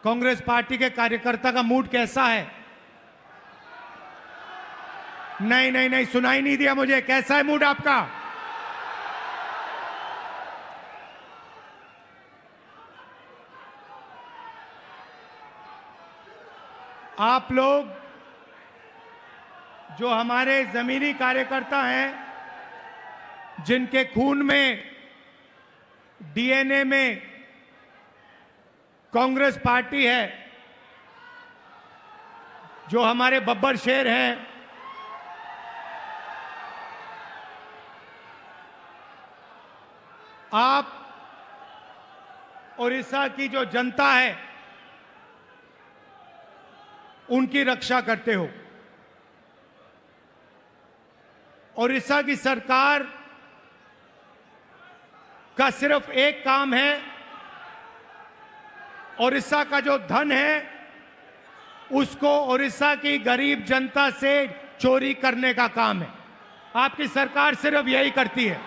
Congress party के कार्यकर्ता का मूड कैसा है? नहीं नहीं नहीं, सुनाई नहीं दिया मुझे। कैसा है मूड आपका? आप लोग जो हमारे जमीनी कार्यकर्ता हैं, जिनके खून में, डीएनए में कांग्रेस पार्टी है, जो हमारे बब्बर शेर हैं, आप ओडिशा की जो जनता है उनकी रक्षा करते हो। ओडिशा की सरकार का सिर्फ एक काम है, ओडिशा का जो धन है उसको ओडिशा की गरीब जनता से चोरी करने का काम है। आपकी सरकार सिर्फ यही करती है।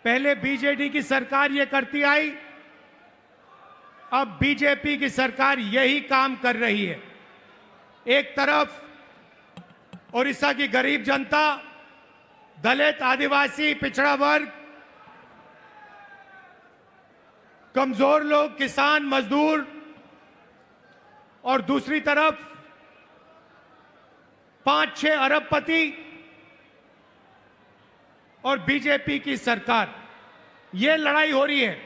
पहले बीजेडी की सरकार ये करती आई, अब बीजेपी की सरकार यही काम कर रही है। एक तरफ ओडिशा की गरीब जनता, दलित, आदिवासी, पिछड़ा वर्ग, कमजोर लोग, किसान, मजदूर, और दूसरी तरफ 5-6 अरबपति और बीजेपी की सरकार। ये लड़ाई हो रही है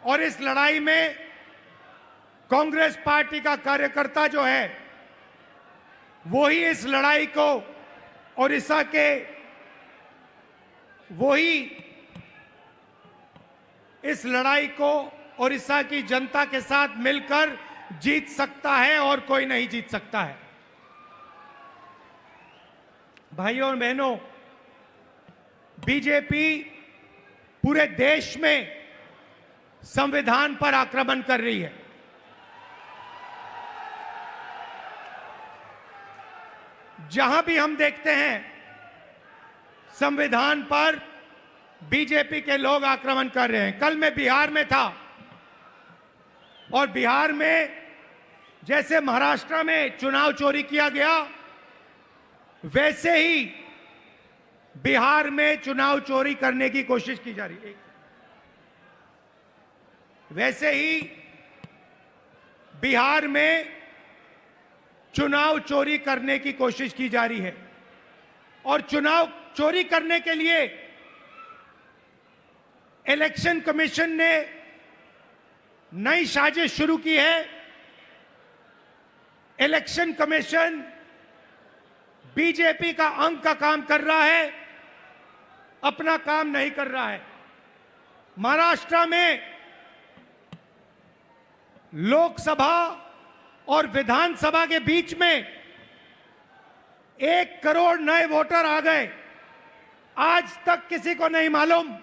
और इस लड़ाई में कांग्रेस पार्टी का कार्यकर्ता जो है वही इस लड़ाई को ओडिशा के, वही इस लड़ाई को ओडिशा की जनता के साथ मिलकर जीत सकता है और कोई नहीं जीत सकता है। भाइयों और बहनों, बीजेपी पूरे देश में संविधान पर आक्रमण कर रही है। जहां भी हम देखते हैं संविधान पर बीजेपी के लोग आक्रमण कर रहे हैं। कल मैं बिहार में था और बिहार में जैसे महाराष्ट्र में चुनाव चोरी किया गया, वैसे ही बिहार में चुनाव चोरी करने की कोशिश की जा रही है। वैसे ही बिहार में चुनाव चोरी करने की कोशिश की जा रही है और चुनाव चोरी करने के लिए इलेक्शन कमीशन ने नई साजिश शुरू की है। इलेक्शन कमीशन बीजेपी का अंग का काम कर रहा है, अपना काम नहीं कर रहा है। महाराष्ट्र में लोकसभा और विधानसभा के बीच में 1 करोड़ नए वोटर आ गए। आज तक किसी को नहीं मालूम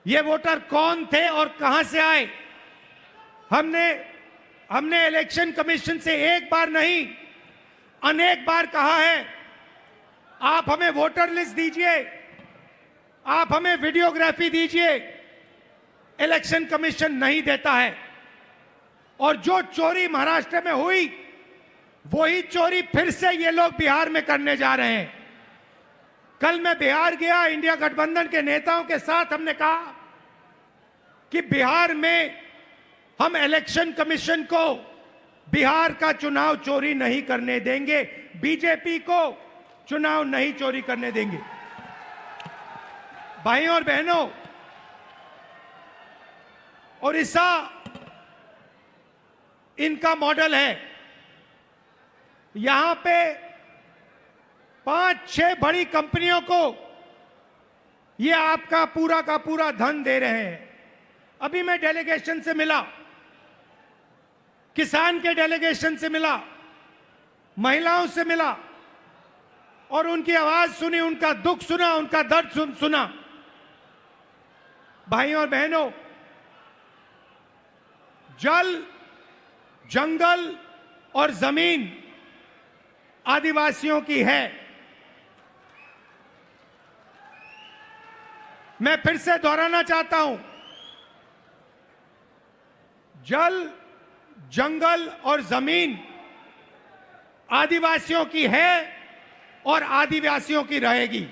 ये वोटर कौन थे और कहां से आए। हमने इलेक्शन कमीशन से एक बार नहीं, अनेक बार कहा है, आप हमें वोटर लिस्ट दीजिए, आप हमें वीडियोग्राफी दीजिए। इलेक्शन कमीशन नहीं देता है और जो चोरी महाराष्ट्र में हुई वही चोरी फिर से ये लोग बिहार में करने जा रहे हैं। कल मैं बिहार गया, इंडिया गठबंधन के नेताओं के साथ हमने कहा कि बिहार में हम इलेक्शन कमीशन को बिहार का चुनाव चोरी नहीं करने देंगे, बीजेपी को चुनाव नहीं चोरी करने देंगे। भाइयों और बहनों, ओडिशा इनका मॉडल है। यहां पे 5-6 बड़ी कंपनियों को ये आपका पूरा का पूरा धन दे रहे हैं। अभी मैं डेलीगेशन से मिला, किसान के डेलीगेशन से मिला, महिलाओं से मिला और उनकी आवाज सुनी, उनका दुख सुना, उनका दर्द सुना। भाइयों और बहनों, जल, जंगल और जमीन आदिवासियों की है। मैं फिर से दोहराना चाहता हूं, जल, जंगल और जमीन आदिवासियों की है और आदिवासियों की रहेगी।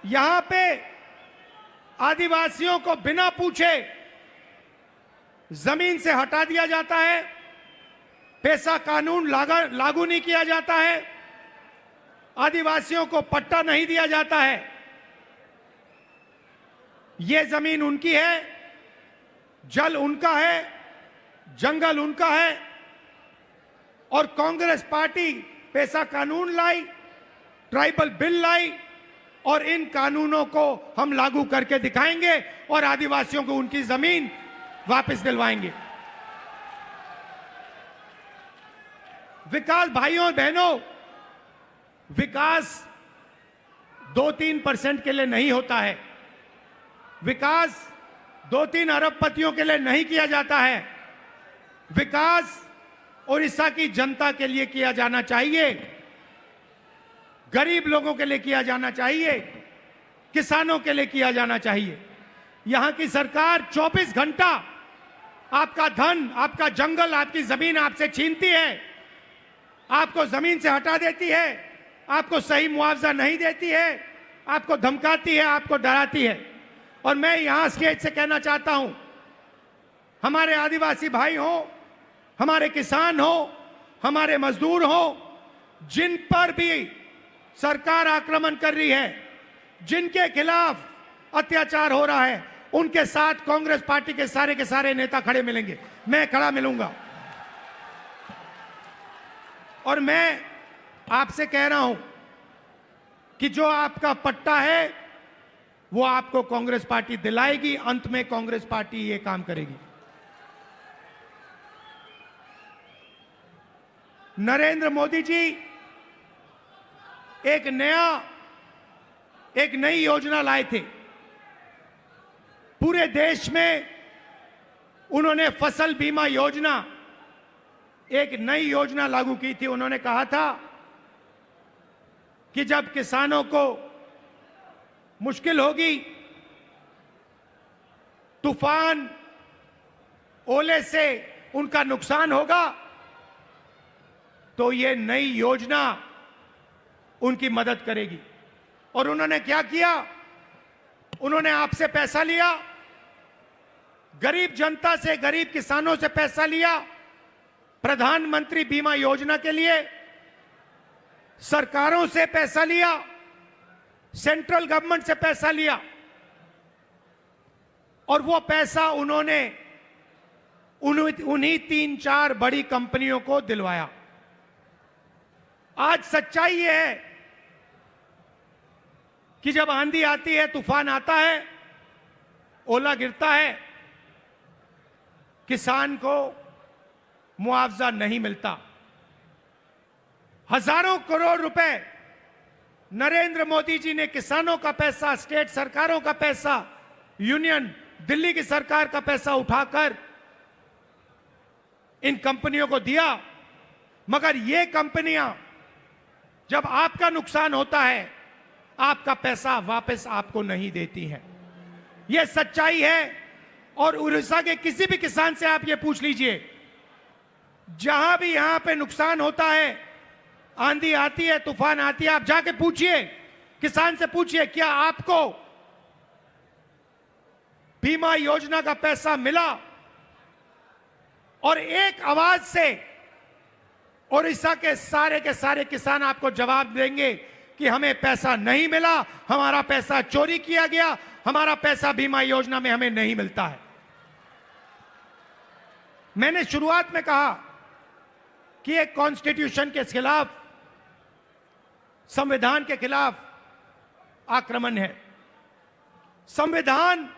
यहां पे आदिवासियों को बिना पूछे जमीन से हटा दिया जाता है, पेशा कानून लागू नहीं किया जाता है, आदिवासियों को पट्टा नहीं दिया जाता है। यह जमीन उनकी है, जल उनका है, जंगल उनका है। और कांग्रेस पार्टी पेशा कानून लाई, ट्राइबल बिल लाई और इन कानूनों को हम लागू करके दिखाएंगे और आदिवासियों को उनकी जमीन वापस दिलवाएंगे। विकास भाइयों और बहनों, विकास 2-3% के लिए नहीं होता है। विकास 2-3 अरबपतियों के लिए नहीं किया जाता है। विकास उड़ीसा की जनता के लिए किया जाना चाहिए, गरीब लोगों के लिए किया जाना चाहिए, किसानों के लिए किया जाना चाहिए। यहां की सरकार 24 घंटा आपका धन, आपका जंगल, आपकी जमीन आपसे छीनती है, आपको जमीन से हटा देती है, आपको सही मुआवजा नहीं देती है, आपको धमकाती है, आपको डराती है। और मैं यहां स्टेज से कहना चाहता हूं, हमारे आदिवासी भाई हो, हमारे किसान हो, हमारे मजदूर हो, जिन पर भी सरकार आक्रमण कर रही है, जिनके खिलाफ अत्याचार हो रहा है, उनके साथ कांग्रेस पार्टी के सारे नेता खड़े मिलेंगे। मैं खड़ा मिलूंगा। और मैं आपसे कह रहा हूं कि जो आपका पट्टा है वो आपको कांग्रेस पार्टी दिलाएगी। अंत में कांग्रेस पार्टी ये काम करेगी। नरेंद्र मोदी जी एक नई योजना लाए थे। पूरे देश में उन्होंने फसल बीमा योजना, एक नई योजना लागू की थी। उन्होंने कहा था कि जब किसानों को मुश्किल होगी, तूफान, ओले से उनका नुकसान होगा, तो ये नई योजना उनकी मदद करेगी। और उन्होंने क्या किया? उन्होंने आपसे पैसा लिया, गरीब जनता से, गरीब किसानों से पैसा लिया प्रधानमंत्री बीमा योजना के लिए, सरकारों से पैसा लिया, सेंट्रल गवर्नमेंट से पैसा लिया और वो पैसा उन्होंने उन्हीं 3-4 बड़ी कंपनियों को दिलवाया। आज सच्चाई यह है कि जब आंधी आती है, तूफान आता है, ओला गिरता है, किसान को मुआवजा नहीं मिलता। हजारों करोड़ रुपए नरेंद्र मोदी जी ने किसानों का पैसा, स्टेट सरकारों का पैसा, यूनियन दिल्ली की सरकार का पैसा उठाकर इन कंपनियों को दिया। मगर ये कंपनियां जब आपका नुकसान होता है, आपका पैसा वापस आपको नहीं देती हैं। यह सच्चाई है। और उड़ीसा के किसी भी किसान से आप ये पूछ लीजिए, जहां भी यहां पे नुकसान होता है, आंधी आती है, तूफान आती है, आप जाके पूछिए, किसान से पूछिए, क्या आपको बीमा योजना का पैसा मिला? और एक आवाज से उड़ीसा के सारे किसान आपको जवाब देंगे कि हमें पैसा नहीं मिला, हमारा पैसा चोरी किया गया, हमारा पैसा बीमा योजना में हमें नहीं मिलता है। मैंने शुरुआत में कहा कि एक कॉन्स्टिट्यूशन के खिलाफ, संविधान के खिलाफ आक्रमण है। संविधान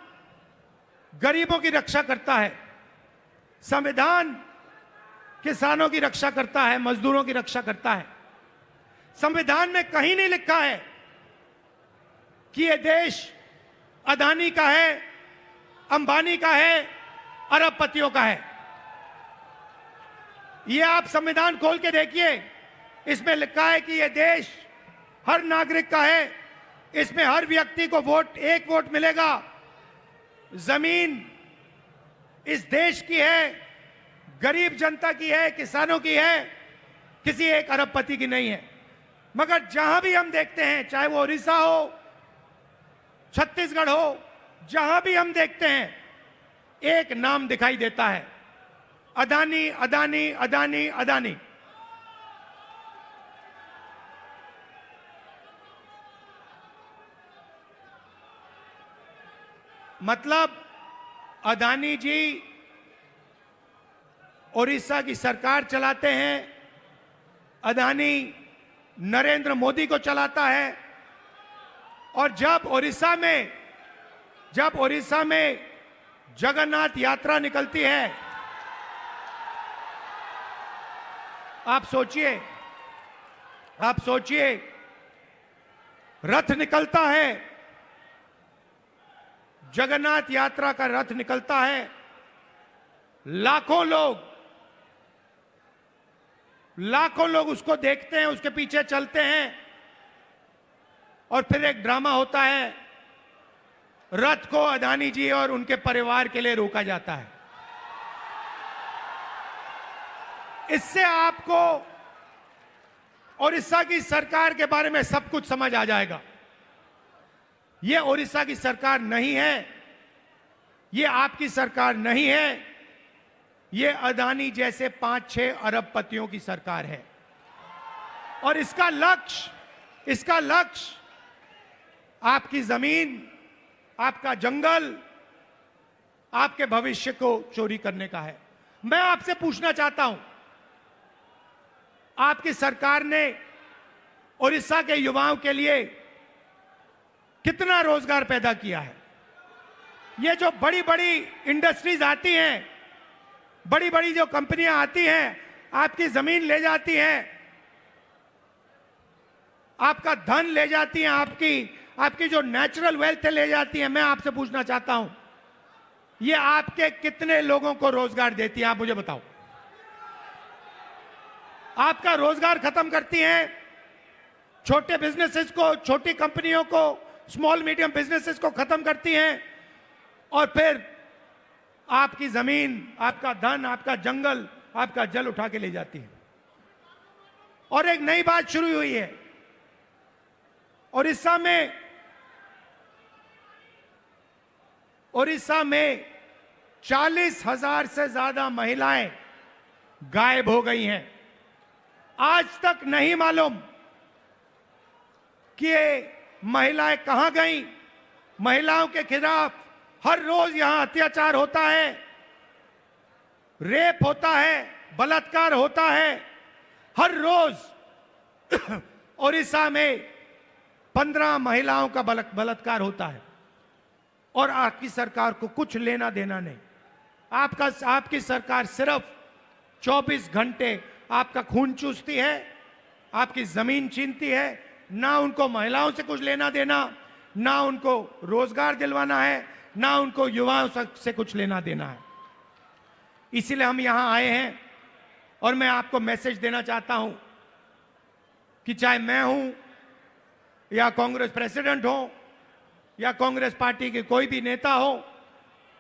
गरीबों की रक्षा करता है, संविधान किसानों की रक्षा करता है, मजदूरों की रक्षा करता है। संविधान में कहीं नहीं लिखा है कि यह देश अदानी का है, अंबानी का है, अरबपतियों का है। ये आप संविधान खोल के देखिए, इसमें लिखा है कि यह देश हर नागरिक का है, इसमें हर व्यक्ति को एक वोट मिलेगा। जमीन इस देश की है, गरीब जनता की है, किसानों की है, किसी एक अरबपति की नहीं है। मगर जहां भी हम देखते हैं, चाहे वो उड़ीसा हो, छत्तीसगढ़ हो, जहां भी हम देखते हैं, एक नाम दिखाई देता है, अदानी अदानी अदानी अदानी। मतलब अदानी जी उड़ीसा की सरकार चलाते हैं, अदानी नरेंद्र मोदी को चलाता है। और जब उड़ीसा में जगन्नाथ यात्रा निकलती है, आप सोचिए रथ निकलता है, जगन्नाथ यात्रा का रथ निकलता है, लाखों लोग उसको देखते हैं, उसके पीछे चलते हैं, और फिर एक ड्रामा होता है, रथ को अदानी जी और उनके परिवार के लिए रोका जाता है। इससे आपको उड़ीसा की सरकार के बारे में सब कुछ समझ आ जाएगा। यह उड़ीसा की सरकार नहीं है, यह आपकी सरकार नहीं है, यह अदानी जैसे 5-6 अरबपतियों की सरकार है। और इसका लक्ष्य आपकी जमीन, आपका जंगल, आपके भविष्य को चोरी करने का है। मैं आपसे पूछना चाहता हूं, आपकी सरकार ने उड़ीसा के युवाओं के लिए कितना रोजगार पैदा किया है? ये जो बड़ी बड़ी इंडस्ट्रीज आती हैं, बड़ी बड़ी जो कंपनियां आती हैं, आपकी जमीन ले जाती हैं, आपका धन ले जाती हैं, आपकी जो नेचुरल वेल्थ ले जाती है। मैं आपसे पूछना चाहता हूं, ये आपके कितने लोगों को रोजगार देती है? आप मुझे बताओ। आपका रोजगार खत्म करती हैं, छोटे बिजनेसेस को, छोटी कंपनियों को, स्मॉल मीडियम बिजनेसेस को खत्म करती हैं, और फिर आपकी जमीन, आपका धन, आपका जंगल, आपका जल उठा के ले जाती है। और एक नई बात शुरू हुई है, उड़ीसा में 40,000 से ज्यादा महिलाएं गायब हो गई हैं। आज तक नहीं मालूम कि ये महिलाएं कहां गईं। महिलाओं के खिलाफ हर रोज यहां अत्याचार होता है, रेप होता है, बलात्कार होता है। हर रोज उड़ीसा में 15 महिलाओं का बलात्कार होता है, और आपकी सरकार को कुछ लेना देना नहीं। आपकी सरकार सिर्फ 24 घंटे आपका खून चूसती है, आपकी जमीन छीनती है। ना उनको महिलाओं से कुछ लेना देना, ना उनको रोजगार दिलवाना है, ना उनको युवाओं से कुछ लेना देना है। इसीलिए हम यहां आए हैं, और मैं आपको मैसेज देना चाहता हूं कि चाहे मैं हूं, या कांग्रेस प्रेसिडेंट हो, या कांग्रेस पार्टी के कोई भी नेता हो,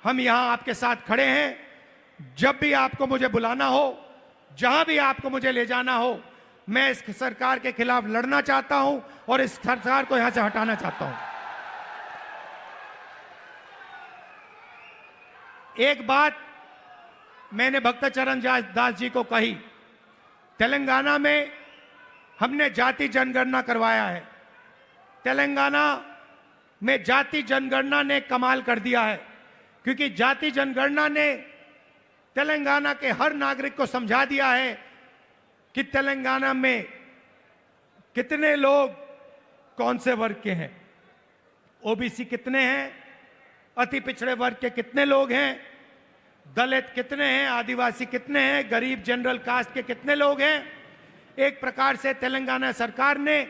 हम यहां आपके साथ खड़े हैं। जब भी आपको मुझे बुलाना हो, जहां भी आपको मुझे ले जाना हो, मैं इस सरकार के खिलाफ लड़ना चाहता हूं, और इस सरकार को यहां से हटाना चाहता हूं। एक बात मैंने भक्तचरण दास जी को कही, तेलंगाना में हमने जाति जनगणना करवाया है। तेलंगाना में जाति जनगणना ने कमाल कर दिया है, क्योंकि जाति जनगणना ने तेलंगाना के हर नागरिक को समझा दिया है कि तेलंगाना में कितने लोग कौन से वर्ग के हैं, ओबीसी कितने हैं, अति पिछड़े वर्ग के कितने लोग हैं, दलित कितने हैं, आदिवासी कितने हैं, गरीब जनरल कास्ट के कितने लोग हैं। एक प्रकार से तेलंगाना सरकार ने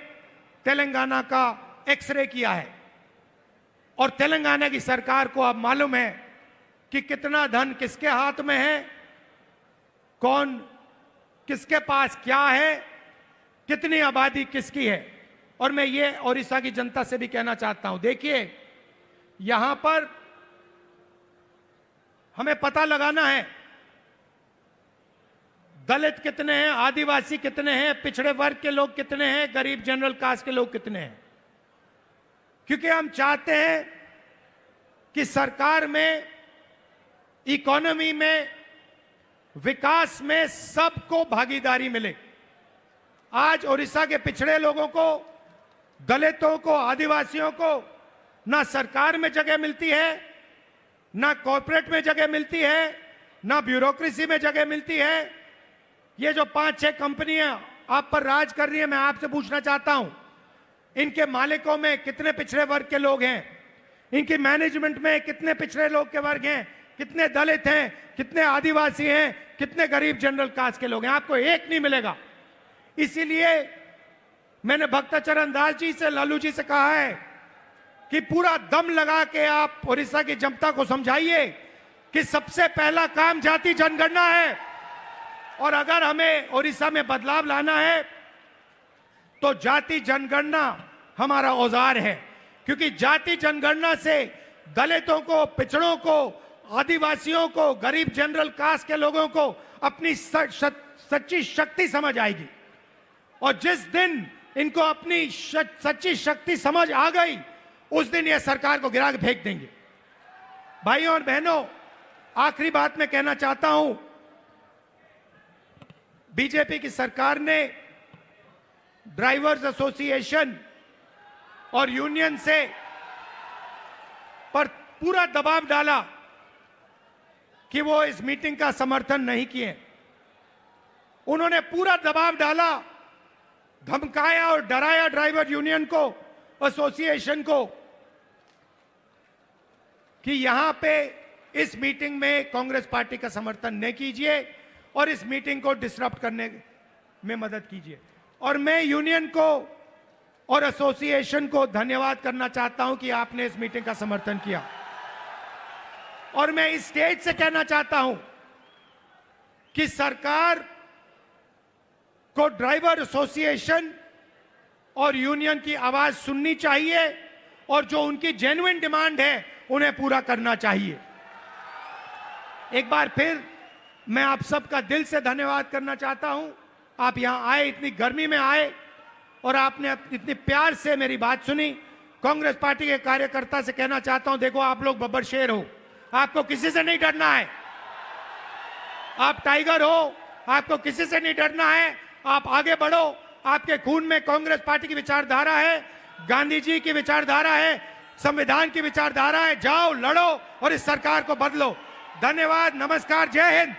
तेलंगाना का एक्सरे किया है, और तेलंगाना की सरकार को अब मालूम है कि कितना धन किसके हाथ में है, कौन किसके पास क्या है, कितनी आबादी किसकी है। और मैं ये ओडिशा की जनता से भी कहना चाहता हूं, देखिए यहां पर हमें पता लगाना है दलित कितने हैं, आदिवासी कितने हैं, पिछड़े वर्ग के लोग कितने हैं, गरीब जनरल कास्ट के लोग कितने हैं, क्योंकि हम चाहते हैं कि सरकार में, इकोनॉमी में, विकास में सबको भागीदारी मिले। आज ओडिशा के पिछड़े लोगों को, दलितों को, आदिवासियों को ना सरकार में जगह मिलती है, ना कॉर्पोरेट में जगह मिलती है, ना ब्यूरोक्रेसी में जगह मिलती है। ये जो 5-6 कंपनियां आप पर राज कर रही है, मैं आपसे पूछना चाहता हूं, इनके मालिकों में कितने पिछड़े वर्ग के लोग हैं, इनकी मैनेजमेंट में कितने पिछड़े लोग के वर्ग हैं, कितने दलित हैं, कितने आदिवासी हैं, कितने गरीब जनरल कास्ट के लोग हैं? आपको एक नहीं मिलेगा। इसीलिए मैंने भक्तचरण दास जी से, लालू जी से कहा है कि पूरा दम लगा के आप ओडिशा की जनता को समझाइए कि सबसे पहला काम जाति जनगणना है, और अगर हमें ओडिशा में बदलाव लाना है तो जाति जनगणना हमारा औजार है, क्योंकि जाति जनगणना से दलितों को, पिछड़ों को, आदिवासियों को, गरीब जनरल कास्ट के लोगों को अपनी सच्ची शक्ति समझ आएगी। और जिस दिन इनको अपनी सच्ची शक्ति समझ आ गई, उस दिन ये सरकार को गिरा के फेंक देंगे। भाइयों और बहनों, आखिरी बात मैं कहना चाहता हूं, बीजेपी की सरकार ने ड्राइवर्स एसोसिएशन और यूनियन से पर पूरा दबाव डाला कि वो इस मीटिंग का समर्थन नहीं किए। उन्होंने पूरा दबाव डाला, धमकाया और डराया ड्राइवर यूनियन को, एसोसिएशन को, कि यहां पे इस मीटिंग में कांग्रेस पार्टी का समर्थन न कीजिए और इस मीटिंग को डिसरप्ट करने में मदद कीजिए। और मैं यूनियन को और एसोसिएशन को धन्यवाद करना चाहता हूं कि आपने इस मीटिंग का समर्थन किया। और मैं इस स्टेज से कहना चाहता हूं कि सरकार को ड्राइवर एसोसिएशन और यूनियन की आवाज सुननी चाहिए और जो उनकी जेन्युइन डिमांड है उन्हें पूरा करना चाहिए। एक बार फिर मैं आप सबका दिल से धन्यवाद करना चाहता हूं। आप यहां आए, इतनी गर्मी में आए और आपने इतनी प्यार से मेरी बात सुनी। कांग्रेस पार्टी के कार्यकर्ता से कहना चाहता हूं, देखो आप लोग बब्बर शेर हो, आपको किसी से नहीं डरना है। आप टाइगर हो, आपको किसी से नहीं डरना है। आप आगे बढ़ो, आपके खून में कांग्रेस पार्टी की विचारधारा है, गांधी जी की विचारधारा है, संविधान की विचारधारा है। जाओ, लड़ो और इस सरकार को बदलो। धन्यवाद, नमस्कार, जय हिंद।